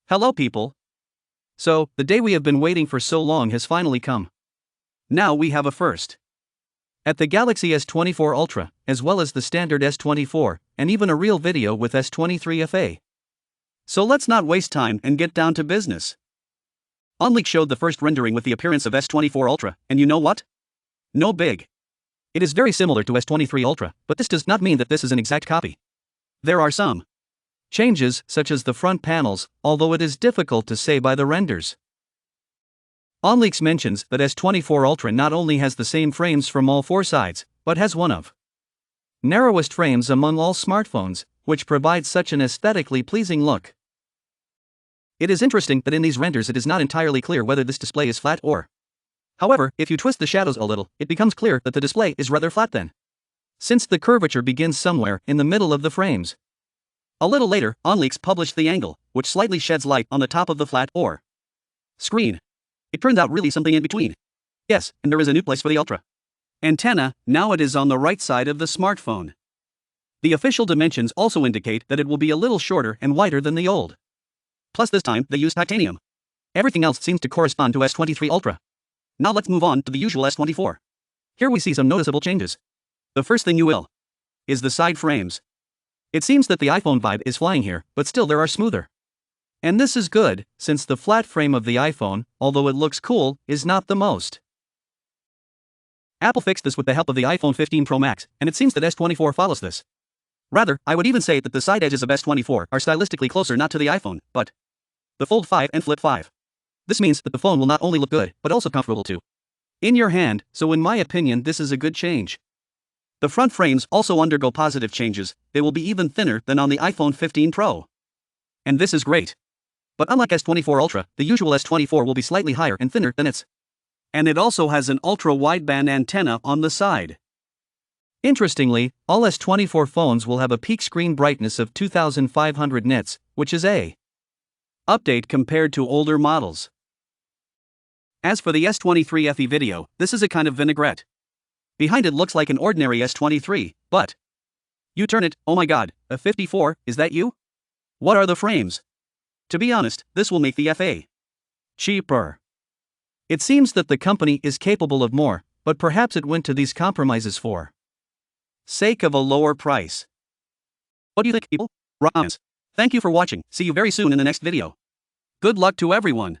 Hello people. So, the day we have been waiting for so long has finally come. Now we have a first. At the Galaxy S24 Ultra, as well as the standard S24, and even a real video with S23 FA. So let's not waste time and get down to business. OnLeak showed the first rendering with the appearance of S24 Ultra, and you know what? No big. It is very similar to S23 Ultra, but this does not mean that this is an exact copy. There are some changes, such as the front panels, although it is difficult to say by the renders. OnLeaks mentions that S24 Ultra not only has the same frames from all four sides, but has one of narrowest frames among all smartphones, which provides such an aesthetically pleasing look. It is interesting that in these renders it is not entirely clear whether this display is flat or. However, if you twist the shadows a little, it becomes clear that the display is rather flat then, since the curvature begins somewhere in the middle of the frames. A little later, OnLeaks published the angle, which slightly sheds light on the top of the flat or screen. It turned out really something in between. Yes, and there is a new place for the Ultra antenna. Now it is on the right side of the smartphone. The official dimensions also indicate that it will be a little shorter and wider than the old. Plus this time they used titanium. Everything else seems to correspond to S23 Ultra. Now let's move on to the usual S24. Here we see some noticeable changes. The first thing you will is the side frames. It seems that the iPhone vibe is flying here, but still there are smoother. And this is good, since the flat frame of the iPhone, although it looks cool, is not the most. Apple fixed this with the help of the iPhone 15 Pro Max, and it seems that S24 follows this. Rather, I would even say that the side edges of S24 are stylistically closer not to the iPhone, but the Fold 5 and Flip 5. This means that the phone will not only look good, but also comfortable too in your hand, so in my opinion this is a good change. The front frames also undergo positive changes. They will be even thinner than on the iPhone 15 Pro. And this is great. But unlike S24 Ultra, the usual S24 will be slightly higher and thinner than its. And it also has an ultra-wideband antenna on the side. Interestingly, all S24 phones will have a peak screen brightness of 2500 nits, which is a update compared to older models. As for the S23 FE video, this is a kind of vinaigrette. Behind it looks like an ordinary S23, but you turn it, oh my god, a 54, is that you? What are the frames? To be honest, this will make the FA cheaper. It seems that the company is capable of more, but perhaps it went to these compromises for sake of a lower price. What do you think, people? Rams. Thank you for watching. See you very soon in the next video. Good luck to everyone.